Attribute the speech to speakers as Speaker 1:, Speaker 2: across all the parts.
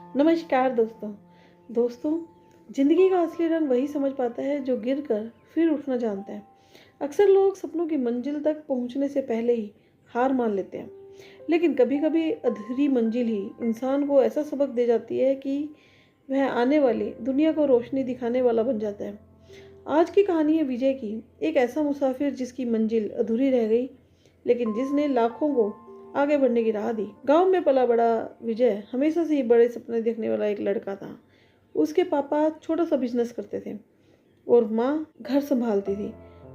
Speaker 1: नमस्कार दोस्तों। दोस्तों, ज़िंदगी का असली रंग वही समझ पाता है जो गिरकर फिर उठना जानता है। अक्सर लोग सपनों की मंजिल तक पहुंचने से पहले ही हार मान लेते हैं, लेकिन कभी-कभी अधूरी मंजिल ही इंसान को ऐसा सबक दे जाती है कि वह आने वाली दुनिया को रोशनी दिखाने वाला बन जाता है। आज की कहानी है विजय की, एक ऐसा मुसाफिर जिसकी मंजिल अधूरी रह गई, लेकिन जिसने लाखों को आगे बढ़ने की राह दी। गांव में पला बड़ा विजय हमेशा से ही बड़े सपने देखने वाला एक लड़का था। उसके पापा छोटा सा बिजनेस करते थे और माँ घर संभालती थी।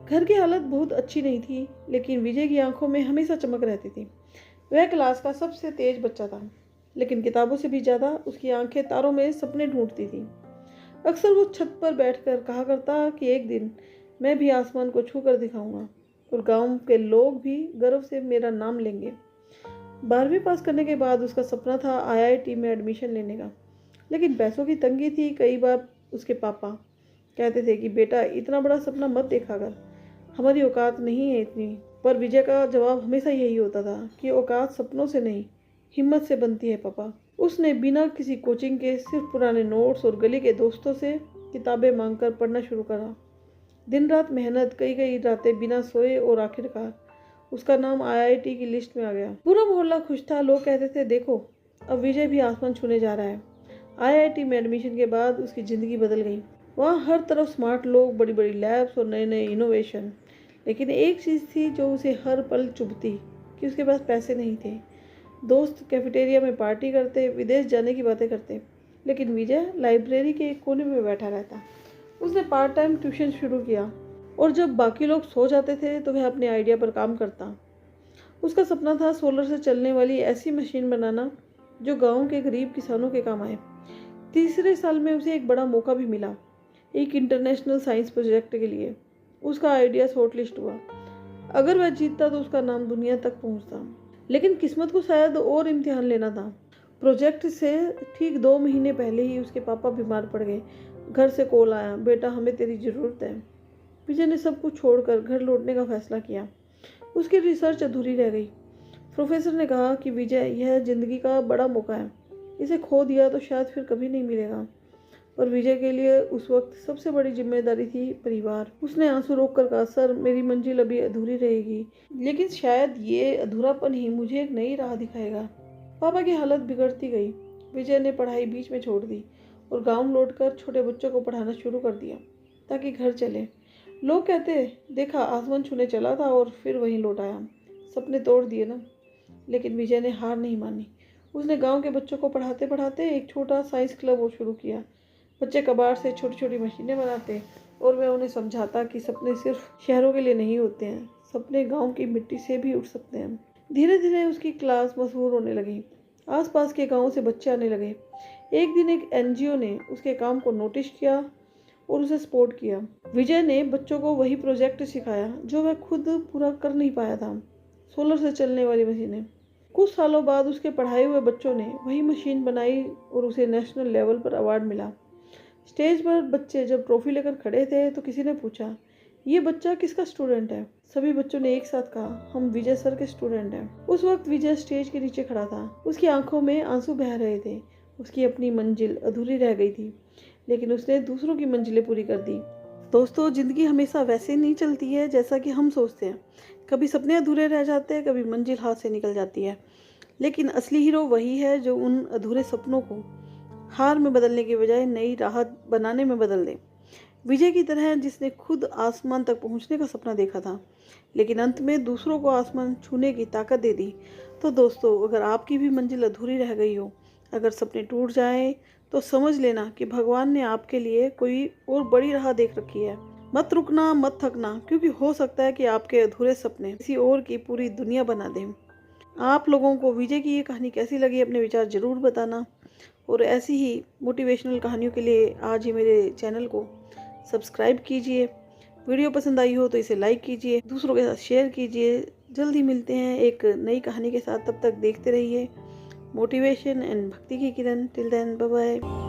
Speaker 1: घर की हालत बहुत अच्छी नहीं थी, लेकिन विजय की आंखों में हमेशा चमक रहती थी। वह क्लास का सबसे तेज बच्चा था, लेकिन किताबों से भी ज़्यादा उसकी आंखें तारों में सपने ढूंढती थी। अक्सर वो छत पर बैठकर कहा करता कि एक दिन मैं भी आसमान को छू कर दिखाऊंगा और गांव के लोग भी गर्व से मेरा नाम लेंगे। 12वीं पास करने के बाद उसका सपना था आईआईटी में एडमिशन लेने का, लेकिन पैसों की तंगी थी। कई बार उसके पापा कहते थे कि बेटा इतना बड़ा सपना मत देखा कर, हमारी औकात नहीं है इतनी। पर विजय का जवाब हमेशा यही होता था कि औकात सपनों से नहीं, हिम्मत से बनती है पापा। उसने बिना किसी कोचिंग के सिर्फ पुराने नोट्स और गली के दोस्तों से किताबें मांगकर पढ़ना शुरू करा। दिन रात मेहनत, कई कई रातें बिना सोए, और आखिरकार उसका नाम आईआईटी की लिस्ट में आ गया। पूरा मोहल्ला खुश था। लोग कहते थे देखो, अब विजय भी आसमान छूने जा रहा है। आईआईटी में एडमिशन के बाद उसकी ज़िंदगी बदल गई। वहाँ हर तरफ स्मार्ट लोग, बड़ी बड़ी लैब्स और नए नए इनोवेशन। लेकिन एक चीज़ थी जो उसे हर पल चुभती, कि उसके पास पैसे नहीं थे। दोस्त कैफेटेरिया में पार्टी करते, विदेश जाने की बातें करते, लेकिन विजय लाइब्रेरी के एक कोने में बैठा रहता। उसने पार्ट टाइम ट्यूशन शुरू किया, और जब बाकी लोग सो जाते थे तो वह अपने आइडिया पर काम करता। उसका सपना था सोलर से चलने वाली ऐसी मशीन बनाना जो गांव के गरीब किसानों के काम आए। तीसरे साल में उसे एक बड़ा मौका भी मिला, एक इंटरनेशनल साइंस प्रोजेक्ट के लिए। उसका आइडिया शॉर्टलिस्ट हुआ। अगर वह जीतता तो उसका नाम दुनिया तक पहुंचता, लेकिन किस्मत को शायद और इम्तिहान लेना था। प्रोजेक्ट से ठीक 2 महीने पहले ही उसके पापा बीमार पड़ गए। घर से कॉल आया, बेटा हमें तेरी ज़रूरत है। विजय ने सब कुछ छोड़कर घर लौटने का फैसला किया। उसकी रिसर्च अधूरी रह गई। प्रोफेसर ने कहा कि विजय, यह जिंदगी का बड़ा मौका है, इसे खो दिया तो शायद फिर कभी नहीं मिलेगा। पर विजय के लिए उस वक्त सबसे बड़ी जिम्मेदारी थी परिवार। उसने आंसू रोककर कहा, सर मेरी मंजिल अभी अधूरी रहेगी, लेकिन शायद ये अधूरापन ही मुझे एक नई राह दिखाएगा। पापा की हालत बिगड़ती गई। विजय ने पढ़ाई बीच में छोड़ दी और गांव लौटकर छोटे बच्चों को पढ़ाना शुरू कर दिया ताकि घर चले। लोग कहते, देखा आसमान छूने चला था और फिर वहीं लौट आया। सपने तोड़ दिए ना। लेकिन विजय ने हार नहीं मानी। उसने गांव के बच्चों को पढ़ाते पढ़ाते एक छोटा साइंस क्लब और शुरू किया। बच्चे कबाड़ से छोटी छोटी मशीनें बनाते और वह उन्हें समझाता कि सपने सिर्फ शहरों के लिए नहीं होते हैं, सपने गांव की मिट्टी से भी उठ सकते हैं। धीरे धीरे उसकी क्लास मशहूर होने लगी। आसपास के गाँव से बच्चे आने लगे। एक दिन एक एनजीओ ने उसके काम को नोटिस किया और उसे सपोर्ट किया। विजय ने बच्चों को वही प्रोजेक्ट सिखाया जो वह खुद पूरा कर नहीं पाया था, सोलर से चलने वाली मशीनें। कुछ सालों बाद उसके पढ़ाए हुए बच्चों ने वही मशीन बनाई और उसे नेशनल लेवल पर अवार्ड मिला। स्टेज पर बच्चे जब ट्रॉफी लेकर खड़े थे तो किसी ने पूछा, ये बच्चा किसका स्टूडेंट है? सभी बच्चों ने एक साथ कहा, हम विजय सर के स्टूडेंट हैं। उस वक्त विजय स्टेज के नीचे खड़ा था। उसकी आंखों में आंसू बह रहे थे। उसकी अपनी मंजिल अधूरी रह गई थी, लेकिन उसने दूसरों की मंजिलें पूरी कर दी। दोस्तों, ज़िंदगी हमेशा वैसे नहीं चलती है जैसा कि हम सोचते हैं। कभी सपने अधूरे रह जाते हैं, कभी मंजिल हाथ से निकल जाती है, लेकिन असली हीरो वही है जो उन अधूरे सपनों को हार में बदलने के बजाय नई राह बनाने में बदल दे। विजय की तरह, जिसने खुद आसमान तक पहुंचने का सपना देखा था, लेकिन अंत में दूसरों को आसमान छूने की ताकत दे दी। तो दोस्तों, अगर आपकी भी मंजिल अधूरी रह गई हो, अगर सपने टूट जाएं, तो समझ लेना कि भगवान ने आपके लिए कोई और बड़ी राह देख रखी है। मत रुकना, मत थकना, क्योंकि हो सकता है कि आपके अधूरे सपने किसी और की पूरी दुनिया बना दें। आप लोगों को विजय की ये कहानी कैसी लगी, अपने विचार ज़रूर बताना। और ऐसी ही मोटिवेशनल कहानियों के लिए आज ही मेरे चैनल को सब्सक्राइब कीजिए। वीडियो पसंद आई हो तो इसे लाइक कीजिए, दूसरों के साथ शेयर कीजिए। जल्द ही मिलते हैं एक नई कहानी के साथ। तब तक देखते रहिए मोटिवेशन एंड भक्ति की किरण। Till then, bye bye.